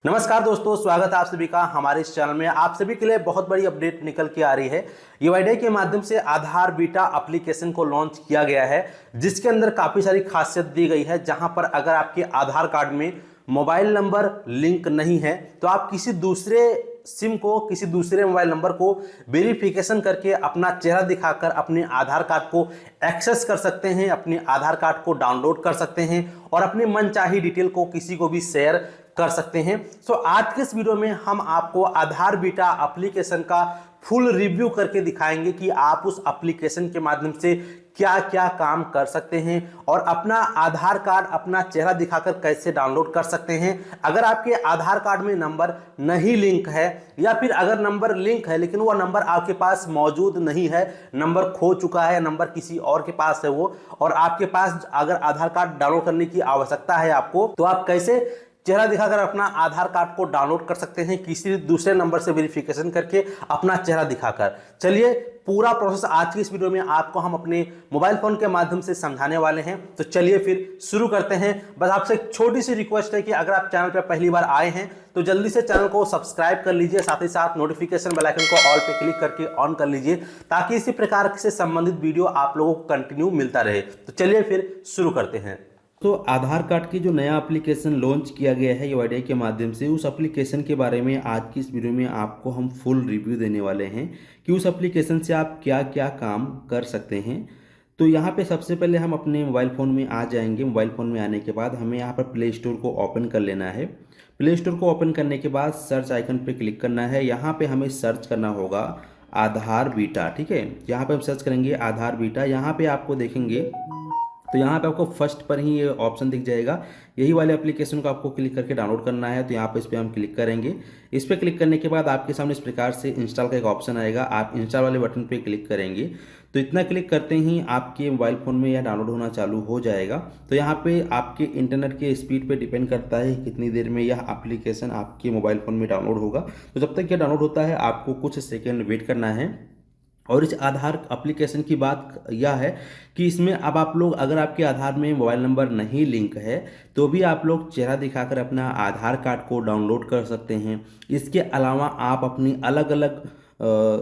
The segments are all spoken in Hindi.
नमस्कार दोस्तों, स्वागत है आप सभी का हमारे इस चैनल में। आप सभी के लिए बहुत बड़ी अपडेट निकल के आ रही है। यूआईडीआई के माध्यम से आधार बीटा एप्लीकेशन को लॉन्च किया गया है, जिसके अंदर काफ़ी सारी खासियत दी गई है। जहां पर अगर आपके आधार कार्ड में मोबाइल नंबर लिंक नहीं है तो आप किसी दूसरे सिम को, किसी दूसरे मोबाइल नंबर को वेरिफिकेशन करके अपना चेहरा दिखाकर अपने आधार कार्ड को एक्सेस कर सकते हैं, अपने आधार कार्ड को डाउनलोड कर सकते हैं और अपने मनचाही डिटेल को किसी को भी शेयर कर सकते हैं। सो आज के इस वीडियो में हम आपको आधार बीटा एप्लीकेशन का फुल रिव्यू करके दिखाएंगे कि आप उस एप्लीकेशन के माध्यम से क्या क्या काम कर सकते हैं और अपना आधार कार्ड अपना चेहरा दिखाकर कैसे डाउनलोड कर सकते हैं। अगर आपके आधार कार्ड में नंबर नहीं लिंक है या फिर अगर नंबर लिंक है लेकिन वो नंबर आपके पास मौजूद नहीं है, नंबर खो चुका है, नंबर किसी और के पास है वो, और आपके पास अगर आधार कार्ड डाउनलोड करने की आवश्यकता है आपको, तो आप कैसे चेहरा दिखाकर अपना आधार कार्ड को डाउनलोड कर सकते हैं किसी दूसरे नंबर से वेरिफिकेशन करके अपना चेहरा दिखाकर। चलिए पूरा प्रोसेस आज की इस वीडियो में आपको हम अपने मोबाइल फोन के माध्यम से समझाने वाले हैं। तो चलिए फिर शुरू करते हैं। बस आपसे एक छोटी सी रिक्वेस्ट है कि अगर आप चैनल पर पहली बार आए हैं तो जल्दी से चैनल को सब्सक्राइब कर लीजिए, साथ ही साथ नोटिफिकेशन बेल आइकन को ऑल पे क्लिक करके ऑन कर लीजिए ताकि इसी प्रकार से संबंधित वीडियो आप लोगों को कंटिन्यू मिलता रहे। तो चलिए फिर शुरू करते हैं। तो आधार कार्ड की जो नया एप्लीकेशन लॉन्च किया गया है यूआईडीआई के माध्यम से, उस एप्लीकेशन के बारे में आज की इस वीडियो में आपको हम फुल रिव्यू देने वाले हैं कि उस एप्लीकेशन से आप क्या क्या काम कर सकते हैं। तो यहाँ पे सबसे पहले हम अपने मोबाइल फ़ोन में आ जाएंगे। मोबाइल फ़ोन में आने के बाद हमें यहाँ पर प्ले स्टोर को ओपन कर लेना है। प्ले स्टोर को ओपन करने के बाद सर्च आइकन पर क्लिक करना है। यहाँ पर हमें सर्च करना होगा आधार बीटा। ठीक है, यहाँ पर हम सर्च करेंगे आधार बीटा। यहाँ पर आपको देखेंगे तो यहाँ पे आपको फर्स्ट पर ही ये ऑप्शन दिख जाएगा, यही वाले एप्लीकेशन को आपको क्लिक करके डाउनलोड करना है। तो यहाँ पे इस पर हम क्लिक करेंगे। इस पर क्लिक करने के बाद आपके सामने इस प्रकार से इंस्टॉल का एक ऑप्शन आएगा। आप इंस्टॉल वाले बटन पे क्लिक करेंगे तो इतना क्लिक करते ही आपके मोबाइल फ़ोन में यह डाउनलोड होना चालू हो जाएगा। तो यहाँ पे आपके इंटरनेट के स्पीड पे डिपेंड करता है कितनी देर में यह एप्लीकेशन आपके मोबाइल फ़ोन में डाउनलोड होगा। तो जब तक यह डाउनलोड होता है आपको कुछ सेकेंड वेट करना है। और इस आधार एप्लीकेशन की बात यह है कि इसमें अब आप लोग, अगर आपके आधार में मोबाइल नंबर नहीं लिंक है तो भी आप लोग चेहरा दिखाकर अपना आधार कार्ड को डाउनलोड कर सकते हैं। इसके अलावा आप अपनी अलग अलग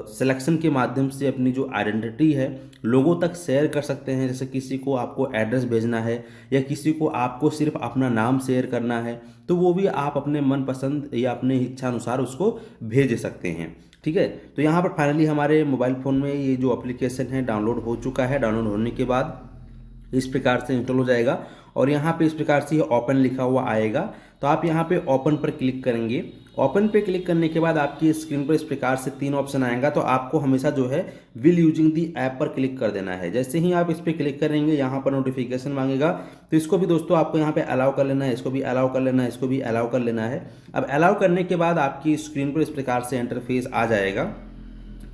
सिलेक्शन के माध्यम से अपनी जो आइडेंटिटी है लोगों तक शेयर कर सकते हैं। जैसे किसी को आपको एड्रेस भेजना है या किसी को आपको सिर्फ अपना नाम शेयर करना है तो वो भी आप अपने मनपसंद या अपने इच्छा अनुसार उसको भेज सकते हैं। ठीक है, तो यहाँ पर फाइनली हमारे मोबाइल फ़ोन में ये जो एप्लीकेशन है डाउनलोड हो चुका है। डाउनलोड होने के बाद इस प्रकार से इंस्टॉल हो जाएगा और यहाँ पे इस प्रकार से ओपन लिखा हुआ आएगा। तो आप यहाँ पे ओपन पर क्लिक करेंगे। ओपन पे क्लिक करने के बाद आपकी स्क्रीन पर इस प्रकार से 3 ऑप्शन आएगा। तो आपको हमेशा जो है विल यूजिंग दी ऐप पर क्लिक कर देना है। जैसे ही आप इस पर क्लिक करेंगे यहाँ पर नोटिफिकेशन मांगेगा, तो इसको भी दोस्तों आपको यहाँ पे अलाउ कर लेना है, इसको भी अलाउ कर लेना है, इसको भी अलाउ कर लेना है। अब अलाउ करने के बाद आपकी स्क्रीन पर इस प्रकार से इंटरफेस आ जाएगा।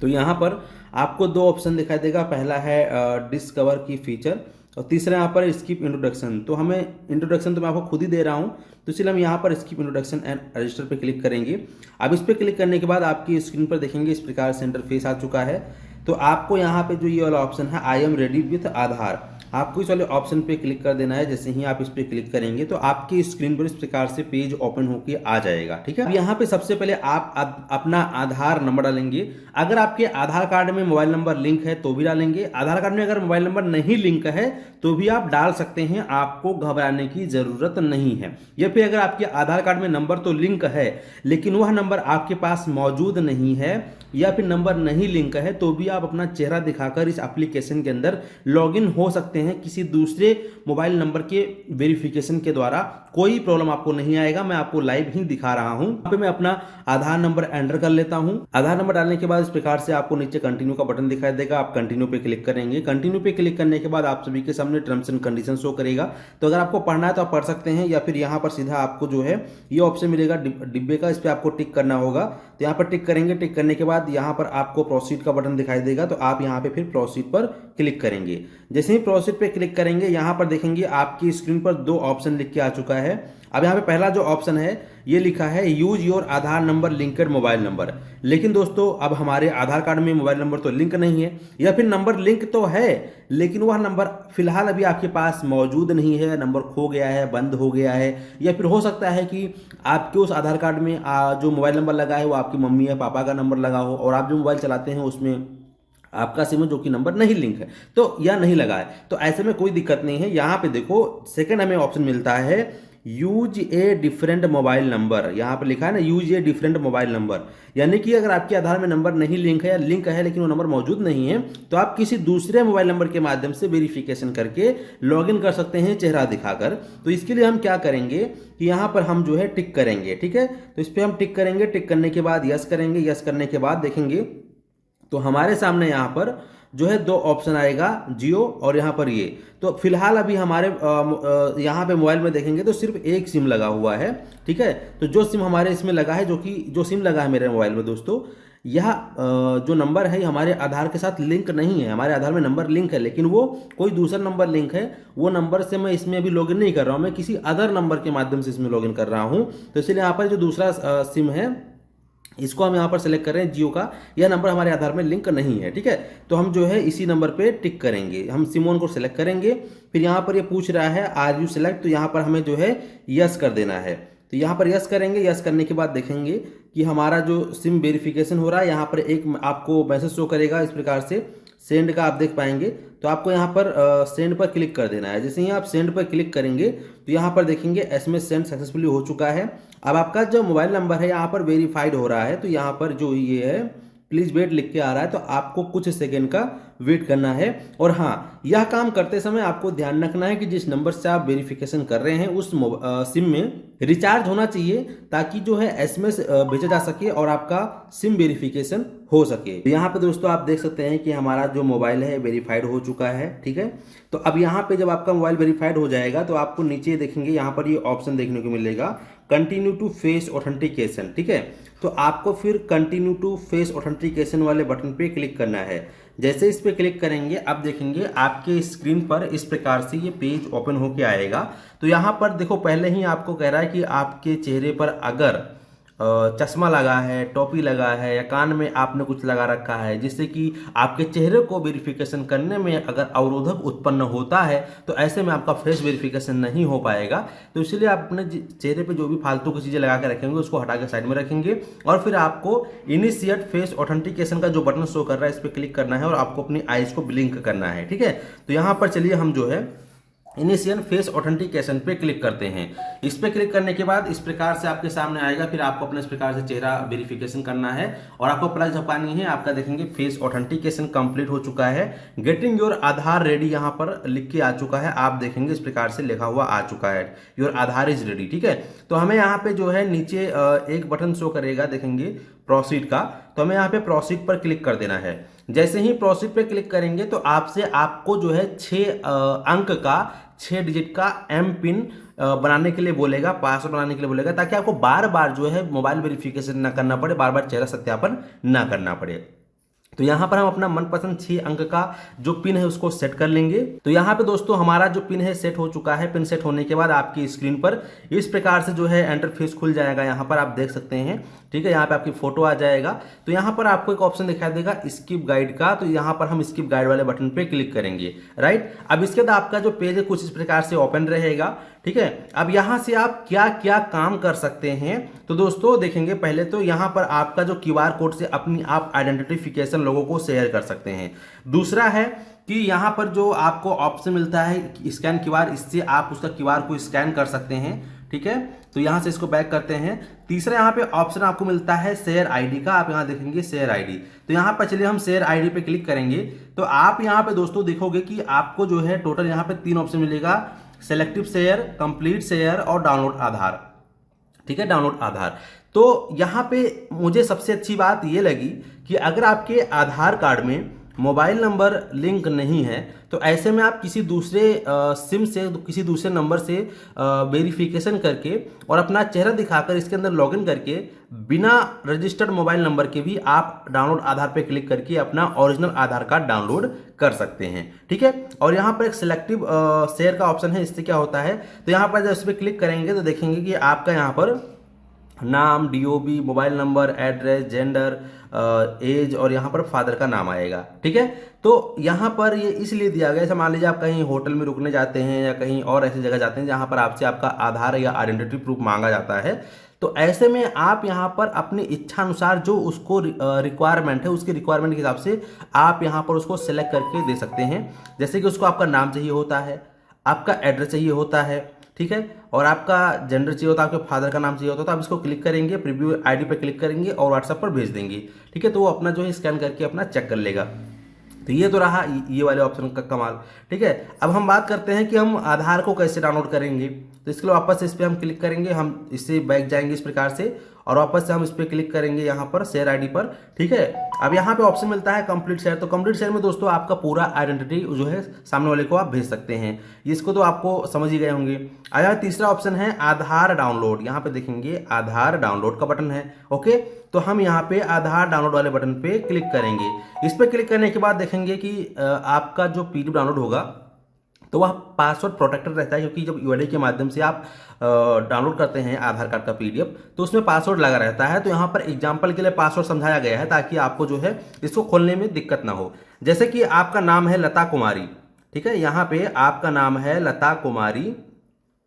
तो यहाँ पर आपको 2 ऑप्शन दिखाई देगा। पहला है डिस्कवर की फीचर और तीसरा यहाँ पर स्किप इंट्रोडक्शन। तो हमें इंट्रोडक्शन तो मैं आपको खुद ही दे रहा हूँ, तो इसलिए हम यहाँ पर स्किप इंट्रोडक्शन एंड रजिस्टर पे क्लिक करेंगे। अब इस पर क्लिक करने के बाद आपकी स्क्रीन पर देखेंगे इस प्रकार से इंटरफेस आ चुका है। तो आपको यहाँ पे जो ये वाला ऑप्शन है आई एम रेडी विथ आधार, आपको इस वाले ऑप्शन पे क्लिक कर देना है। जैसे ही आप इस पे क्लिक करेंगे तो आपकी स्क्रीन पर इस प्रकार से पेज ओपन होके आ जाएगा। ठीक है, अब यहाँ पे सबसे पहले आप अपना आधार नंबर डालेंगे। अगर आपके आधार कार्ड में मोबाइल नंबर लिंक है तो भी डालेंगे, आधार कार्ड में अगर मोबाइल नंबर नहीं लिंक है तो भी आप डाल सकते हैं, आपको घबराने की जरूरत नहीं है। या फिर अगर आपके आधार कार्ड में नंबर तो लिंक है लेकिन वह नंबर आपके पास मौजूद नहीं है या फिर नंबर नहीं लिंक है तो भी आप अपना चेहरा दिखाकर इस एप्लीकेशन के अंदर लॉगिन हो सकते हैं किसी दूसरे मोबाइल नंबर के वेरिफिकेशन के द्वारा। कोई प्रॉब्लम आपको नहीं आएगा, मैं आपको लाइव ही दिखा रहा हूं। यहाँ पे मैं अपना आधार नंबर एंटर कर लेता हूं। आधार नंबर डालने के बाद इस प्रकार से आपको नीचे कंटिन्यू का बटन दिखाई देगा। आप कंटिन्यू पे क्लिक करेंगे। कंटिन्यू पे क्लिक करने के बाद आप सभी के सामने टर्म्स एंड कंडीशन शो करेगा। तो अगर आपको पढ़ना है तो आप पढ़ सकते हैं या फिर यहाँ पर सीधा आपको जो है ये ऑप्शन मिलेगा डिब्बे का, इस पर आपको टिक करना होगा। तो यहाँ पर टिक करेंगे। टिक करने के बाद यहाँ पर आपको प्रोसीड का बटन दिखाई देगा, तो आप यहाँ पे फिर प्रोसीड पर क्लिक करेंगे। जैसे ही प्रोसीड पे क्लिक करेंगे यहाँ पर देखेंगे आपकी स्क्रीन पर 2 ऑप्शन लिख के आ चुका है। अब यहाँ पे पहला जो ऑप्शन है ये लिखा है use your Aadhaar number linked mobile number. लेकिन दोस्तों अब हमारे आधार कार्ड में मोबाइल नंबर तो लिंक नहीं है, या फिर नंबर लिंक तो है लेकिन वह नंबर फिलहाल अभी आपके पास मौजूद नहीं है, नंबर खो गया है, बंद हो गया है, या फिर हो सकता है कि आपके उस आधार कार्ड में जो मोबाइल नंबर लगा है वो आपकी मम्मी या पापा का नंबर लगा हो और आप जो मोबाइल चलाते हैं उसमें आपका सिम जो कि नंबर नहीं लिंक है तो या नहीं लगा है, तो ऐसे में कोई दिक्कत नहीं है। यहाँ पे देखो सेकंड हमें ऑप्शन मिलता है use a different mobile number. यहाँ पर लिखा है ना use a different mobile number, यानी कि अगर आपके आधार में नंबर नहीं लिंक है या लिंक है लेकिन वो नंबर मौजूद नहीं है तो आप किसी दूसरे मोबाइल नंबर के माध्यम से वेरिफिकेशन करके लॉगिन कर सकते हैं चेहरा दिखाकर। तो इसके लिए हम क्या करेंगे कि यहाँ पर हम जो है टिक करेंगे, ठीक है, तो इस पर हम टिक करेंगे। टिक करने के बाद यस करेंगे, यस करने के बाद देखेंगे तो हमारे सामने यहाँ पर जो है दो ऑप्शन आएगा, जियो और यहाँ पर ये। तो फिलहाल अभी हमारे यहाँ पे मोबाइल में देखेंगे तो सिर्फ एक सिम लगा हुआ है, ठीक है। तो जो सिम हमारे इसमें लगा है, जो सिम लगा है मेरे मोबाइल में दोस्तों, यह जो नंबर है हमारे आधार के साथ लिंक नहीं है। हमारे आधार में नंबर लिंक है लेकिन वो कोई दूसरा नंबर लिंक है, वो नंबर से मैं इसमें अभी लॉगिन नहीं कर रहा हूँ, मैं किसी अदर नंबर के माध्यम से इसमें लॉगिन कर रहा हूँ। तो इसलिए यहाँ पर जो दूसरा सिम है इसको हम यहाँ पर सेलेक्ट कर रहे हैं जियो का, यह नंबर हमारे आधार में लिंक नहीं है, ठीक है। तो हम जो है इसी नंबर पे टिक करेंगे, हम सिमोन को सेलेक्ट करेंगे। फिर यहाँ पर ये पूछ रहा है आर यू सेलेक्ट, तो यहाँ पर हमें जो है यस कर देना है। तो यहाँ पर यस करेंगे, यस करने के बाद देखेंगे कि हमारा जो सिम वेरिफिकेशन हो रहा है, यहाँ पर एक आपको मैसेज शो करेगा इस प्रकार से, सेंड का आप देख पाएंगे। तो आपको यहाँ पर सेंड पर क्लिक कर देना है। जैसे ही आप सेंड पर क्लिक करेंगे तो यहाँ पर देखेंगे एसएमएस सेंड सक्सेसफुली हो चुका है। अब आपका जो मोबाइल नंबर है यहाँ पर वेरीफाइड हो रहा है, तो यहाँ पर जो ये है प्लीज वेट लिख के आ रहा है, तो आपको कुछ सेकेंड का वेट करना है। और हाँ, यह काम करते समय आपको ध्यान रखना है कि जिस नंबर से आप वेरिफिकेशन कर रहे हैं उस सिम में रिचार्ज होना चाहिए ताकि जो है एसएमएस भेजा जा सके और आपका सिम वेरिफिकेशन हो सके। तो यहाँ पे दोस्तों आप देख सकते हैं कि हमारा जो मोबाइल है वेरीफाइड हो चुका है, ठीक है। तो अब यहाँ पे जब आपका मोबाइल वेरीफाइड हो जाएगा तो आपको नीचे देखेंगे यहाँ पर ये ऑप्शन देखने को मिलेगा कंटिन्यू टू फेस ऑथेंटिकेशन, ठीक है। तो आपको फिर कंटिन्यू टू फेस ऑथेंटिकेशन वाले बटन पे क्लिक करना है। जैसे इस पे क्लिक करेंगे आप देखेंगे आपके स्क्रीन पर इस प्रकार से ये पेज ओपन होके आएगा। तो यहाँ पर देखो पहले ही आपको कह रहा है कि आपके चेहरे पर अगर चश्मा लगा है, टोपी लगा है या कान में आपने कुछ लगा रखा है जिससे कि आपके चेहरे को वेरिफिकेशन करने में अगर अवरोधक उत्पन्न होता है तो ऐसे में आपका फेस वेरिफिकेशन नहीं हो पाएगा। तो इसलिए आप अपने चेहरे पे जो भी फालतू की चीज़ें लगा के रखेंगे उसको हटा के साइड में रखेंगे और फिर आपको इनिशिएट फेस ऑथेंटिकेशन का जो बटन शो कर रहा है इस पर क्लिक करना है और आपको अपनी आईज को ब्लिंक करना है, ठीक है। तो यहाँ पर चलिए हम जो है इनिशियल फेस ऑथेंटिकेशन पे क्लिक करते हैं। इस पे क्लिक करने के बाद इस प्रकार से आपके सामने आएगा, फिर आपको अपने इस प्रकार से चेहरा वेरिफिकेशन करना है और आपको प्लस झपकानी है। आपका देखेंगे फेस ऑथेंटिकेशन कंप्लीट हो चुका है, गेटिंग योर आधार रेडी यहाँ पर लिख के आ चुका है। आप देखेंगे इस प्रकार से लिखा हुआ आ चुका है योर आधार इज रेडी, ठीक है। तो हमें यहाँ पे जो है नीचे एक बटन शो करेगा देखेंगे प्रोसीड का, तो हमें यहाँ पे प्रोसीड पर क्लिक कर देना है। जैसे ही प्रोसीड पे क्लिक करेंगे तो आपको जो है 6 डिजिट का एम पिन बनाने के लिए बोलेगा, पासवर्ड बनाने के लिए बोलेगा, ताकि आपको बार बार जो है मोबाइल वेरिफिकेशन ना करना पड़े, बार बार चेहरा सत्यापन ना करना पड़े। तो यहाँ पर हम अपना मनपसंद 6 अंक का जो पिन है उसको सेट कर लेंगे। तो यहाँ पे दोस्तों हमारा जो पिन है सेट हो चुका है। पिन सेट होने के बाद आपकी स्क्रीन पर इस प्रकार से जो है इंटरफेस खुल जाएगा, यहाँ पर आप देख सकते हैं, ठीक है। यहाँ पे आपकी फोटो आ जाएगा। तो यहाँ पर आपको एक ऑप्शन दिखाई देगा स्किप गाइड का, तो यहाँ पर हम स्किप गाइड वाले बटन पे क्लिक करेंगे, राइट। अब इसके बाद आपका जो पेज है कुछ इस प्रकार से ओपन रहेगा, ठीक है। अब यहाँ से आप क्या क्या काम कर सकते हैं तो दोस्तों देखेंगे, पहले तो यहाँ पर आपका जो QR कोड से अपनी आप आइडेंटिफिकेशन लोगों को शेयर कर सकते हैं। दूसरा है कि यहाँ पर जो आपको ऑप्शन मिलता है स्कैन QR, इससे आप उसका QR को स्कैन कर सकते हैं, ठीक है। तो यहाँ से इसको बैक करते हैं। तीसरा यहाँ पे ऑप्शन आपको मिलता है शेयर आईडी का, आप यहाँ देखेंगे शेयर आईडी। तो यहाँ पर चलिए हम शेयर आईडी पे क्लिक करेंगे तो आप यहाँ पे दोस्तों देखोगे कि आपको जो है टोटल यहाँ पे 3 ऑप्शन मिलेगा, सेलेक्टिव शेयर, कंप्लीट शेयर और डाउनलोड आधार, ठीक है, डाउनलोड आधार। तो यहाँ पे मुझे सबसे अच्छी बात ये लगी कि अगर आपके आधार कार्ड में मोबाइल नंबर लिंक नहीं है तो ऐसे में आप किसी दूसरे सिम से किसी दूसरे नंबर से वेरिफिकेशन करके और अपना चेहरा दिखाकर इसके अंदर लॉगिन करके बिना रजिस्टर्ड मोबाइल नंबर के भी आप डाउनलोड आधार पे क्लिक करके अपना ओरिजिनल आधार कार्ड डाउनलोड कर सकते हैं। ठीक है, और यहाँ पर एक सिलेक्टिव शेयर का ऑप्शन है। इससे क्या होता है, तो यहाँ पर जब इस पर क्लिक करेंगे तो देखेंगे कि आपका यहाँ पर नाम, DOB, mobile number, address, gender, age और यहाँ पर फादर का नाम आएगा। ठीक है, तो यहाँ पर ये इसलिए दिया गया, जैसे मान लीजिए आप कहीं होटल में रुकने जाते हैं या कहीं और ऐसी जगह जाते हैं जहाँ पर आपसे आपका आधार या आइडेंटिटी प्रूफ मांगा जाता है, तो ऐसे में आप यहाँ पर अपनी इच्छा अनुसार जो उसको रिक्वायरमेंट है उसके रिक्वायरमेंट के हिसाब से आप यहाँ पर उसको सेलेक्ट करके दे सकते हैं। जैसे कि उसको आपका नाम चाहिए होता है, आपका एड्रेस चाहिए होता है, ठीक है, और आपका जेंडर चाहिए होता है, आपके फादर का नाम चाहिए होता है, तो आप इसको क्लिक करेंगे, प्रीव्यू आईडी पर क्लिक करेंगे और व्हाट्सएप पर भेज देंगे। ठीक है, तो वो अपना जो है स्कैन करके अपना चेक कर लेगा। तो ये तो रहा ये वाले ऑप्शन का कमाल। ठीक है, अब हम बात करते हैं कि हम आधार को कैसे डाउनलोड करेंगे। तो इसके लिए वापस इस पर हम क्लिक करेंगे, हम इससे बैक जाएंगे इस प्रकार से और वापस से हम इस पर क्लिक करेंगे यहाँ पर शेयर आईडी पर। ठीक है, अब यहाँ पे ऑप्शन मिलता है कंप्लीट शेयर। तो कंप्लीट शेयर में दोस्तों आपका पूरा आइडेंटिटी जो है सामने वाले को आप भेज सकते हैं। इसको तो आपको समझ ही गए होंगे। आया तीसरा ऑप्शन है आधार डाउनलोड। यहाँ पे देखेंगे आधार डाउनलोड का बटन है। ओके, तो हम यहाँ पे आधार डाउनलोड वाले बटन पे क्लिक करेंगे। इस पे क्लिक करने के बाद देखेंगे कि आपका जो पीडीएफ डाउनलोड होगा तो वह पासवर्ड प्रोटेक्टेड रहता है, क्योंकि जब यूआईडी के माध्यम से आप डाउनलोड करते हैं आधार कार्ड का पीडीएफ तो उसमें पासवर्ड लगा रहता है। तो यहाँ पर एग्जांपल के लिए पासवर्ड समझाया गया है ताकि आपको जो है इसको खोलने में दिक्कत ना हो। जैसे कि आपका नाम है लता कुमारी, ठीक है, यहाँ पे आपका नाम है लता कुमारी,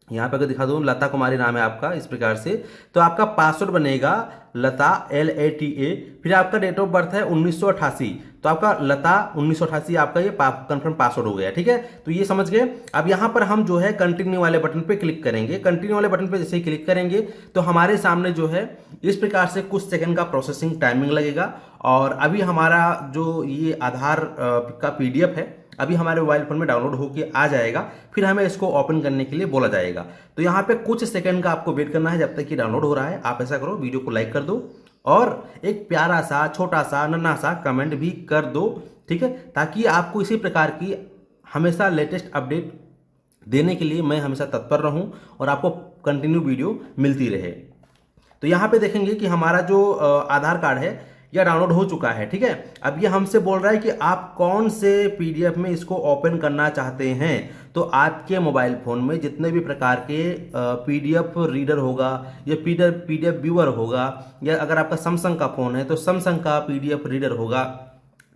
यहाँ पे अगर दिखा दूँ लता कुमारी नाम है आपका इस प्रकार से, तो आपका पासवर्ड बनेगा लता LATA, फिर आपका डेट ऑफ बर्थ है 1988, तो आपका लता 1988 आपका ये कंफर्म पासवर्ड हो गया। ठीक है, तो ये समझ गए। अब यहाँ पर हम जो है कंटिन्यू वाले बटन पे क्लिक करेंगे। कंटिन्यू वाले बटन पे जैसे ही क्लिक करेंगे तो हमारे सामने जो है इस प्रकार से कुछ सेकंड का प्रोसेसिंग टाइमिंग लगेगा और अभी हमारा जो ये आधार का PDF है अभी हमारे मोबाइल फोन में डाउनलोड होके आ जाएगा, फिर हमें इसको ओपन करने के लिए बोला जाएगा। तो यहाँ पे कुछ सेकंड का आपको वेट करना है जब तक कि डाउनलोड हो रहा है। आप ऐसा करो, वीडियो को लाइक कर दो और एक प्यारा सा छोटा सा नन्हा सा कमेंट भी कर दो। ठीक है, ताकि आपको इसी प्रकार की हमेशा लेटेस्ट अपडेट देने के लिए मैं हमेशा तत्पर रहूं और आपको कंटिन्यू वीडियो मिलती रहे। तो यहाँ पे देखेंगे कि हमारा जो आधार कार्ड है यह डाउनलोड हो चुका है। ठीक है, अब ये हमसे बोल रहा है कि आप कौन से PDF में इसको ओपन करना चाहते हैं। तो आपके मोबाइल फोन में जितने भी प्रकार के PDF रीडर होगा या PDF व्यूअर होगा, या अगर आपका सैमसंग का फोन है तो सैमसंग का PDF रीडर होगा।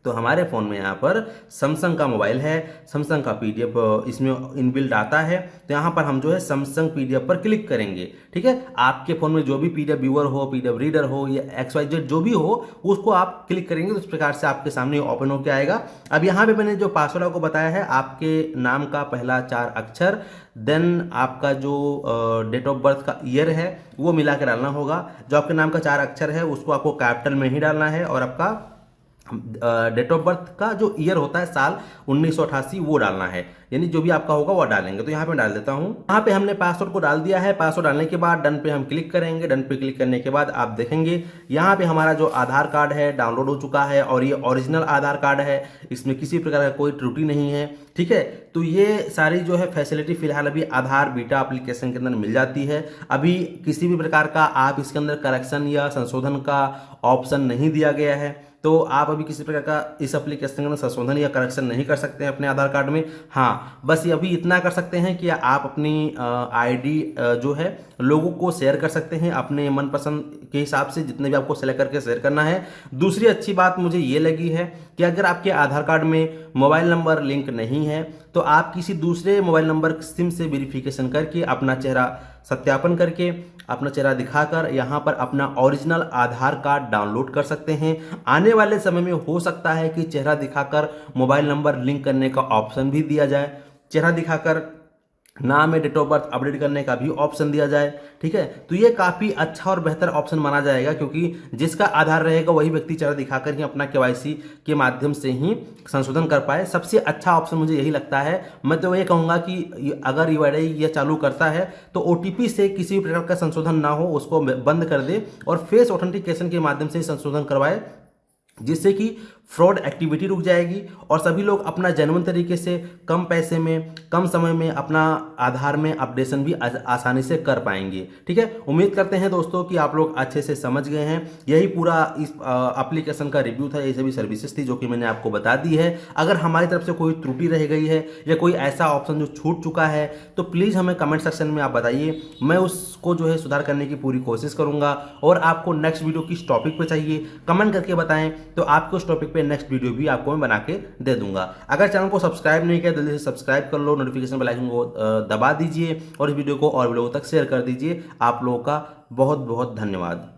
तो हमारे फ़ोन में यहाँ पर सैमसंग का मोबाइल है, सैमसंग का PDF इसमें इनबिल्ट आता है। तो यहाँ पर हम जो है सैमसंग PDF पर क्लिक करेंगे। ठीक है, आपके फ़ोन में जो भी PDF व्यूअर हो, PDF रीडर हो या XYZ जो भी हो उसको आप क्लिक करेंगे तो इस प्रकार से आपके सामने ओपन होकर आएगा। अब यहाँ पे मैंने जो पासवर्ड आपको बताया है, आपके नाम का पहला 4 अक्षर, देन आपका जो डेट ऑफ बर्थ का ईयर है वो मिला के डालना होगा। जो आपके नाम का 4 अक्षर है उसको आपको कैपिटल में ही डालना है और आपका डेट ऑफ बर्थ का जो ईयर होता है साल 1988 वो डालना है, यानी जो भी आपका होगा वो डालेंगे। तो यहाँ पे डाल देता हूँ। यहाँ पे हमने पासवर्ड को डाल दिया है। पासवर्ड डालने के बाद डन पे हम क्लिक करेंगे। डन पे क्लिक करने के बाद आप देखेंगे यहाँ पे हमारा जो आधार कार्ड है डाउनलोड हो चुका है और ये ओरिजिनल आधार कार्ड है, इसमें किसी प्रकार का कोई त्रुटि नहीं है। ठीक है, तो ये सारी जो है फैसिलिटी फिलहाल अभी आधार बीटा एप्लीकेशन के अंदर मिल जाती है। अभी किसी भी प्रकार का आप इसके अंदर करेक्शन या संशोधन का ऑप्शन नहीं दिया गया है, तो आप अभी किसी प्रकार का इस एप्लीकेशन के अंदर संशोधन या करेक्शन नहीं कर सकते हैं अपने आधार कार्ड में। हाँ, बस ये अभी इतना कर सकते हैं कि आप अपनी ID जो है लोगों को शेयर कर सकते हैं अपने मनपसंद के हिसाब से, जितने भी आपको सेलेक्ट करके शेयर करना है। दूसरी अच्छी बात मुझे ये लगी है कि अगर आपके आधार कार्ड में मोबाइल नंबर लिंक नहीं है तो आप किसी दूसरे मोबाइल नंबर सिम से वेरिफिकेशन करके अपना चेहरा सत्यापन करके अपना चेहरा दिखाकर यहाँ पर अपना ओरिजिनल आधार कार्ड डाउनलोड कर सकते हैं। आने वाले समय में हो सकता है कि चेहरा दिखाकर मोबाइल नंबर लिंक करने का ऑप्शन भी दिया जाए, चेहरा दिखाकर नाम में डेट ऑफ बर्थ अपडेट करने का भी ऑप्शन दिया जाए। ठीक है, तो ये काफ़ी अच्छा और बेहतर ऑप्शन माना जाएगा, क्योंकि जिसका आधार रहेगा वही व्यक्ति चेहरा दिखाकर ही अपना KYC के माध्यम से ही संशोधन कर पाए। सबसे अच्छा ऑप्शन मुझे यही लगता है। मैं तो ये कहूँगा कि अगर यूआईडी ये चालू करता है तो OTP से किसी भी प्रकार का संशोधन ना हो, उसको बंद कर दे और फेस ऑथेंटिकेशन के माध्यम से संशोधन करवाए, जिससे कि फ्रॉड एक्टिविटी रुक जाएगी और सभी लोग अपना जेन्युइन तरीके से कम पैसे में कम समय में अपना आधार में अपडेशन भी आसानी से कर पाएंगे। ठीक है, उम्मीद करते हैं दोस्तों कि आप लोग अच्छे से समझ गए हैं। यही पूरा इस एप्लीकेशन का रिव्यू था, ये सभी सर्विसेज थी जो कि मैंने आपको बता दी है। अगर हमारी तरफ से कोई त्रुटि रह गई है या कोई ऐसा ऑप्शन जो छूट चुका है तो प्लीज़ हमें कमेंट सेक्शन में आप बताइए, मैं उसको जो है सुधार करने की पूरी कोशिश करूंगा। और आपको नेक्स्ट वीडियो किस टॉपिक पे चाहिए कमेंट करके बताएं, तो आपको उस टॉपिक पे नेक्स्ट वीडियो भी आपको मैं बना के दे दूंगा। अगर चैनल को सब्सक्राइब नहीं किया जल्दी से सब्सक्राइब कर लो, नोटिफिकेशन बेल आइकन को दबा दीजिए और इस वीडियो को और भी लोगों तक शेयर कर दीजिए। आप लोगों का बहुत बहुत धन्यवाद।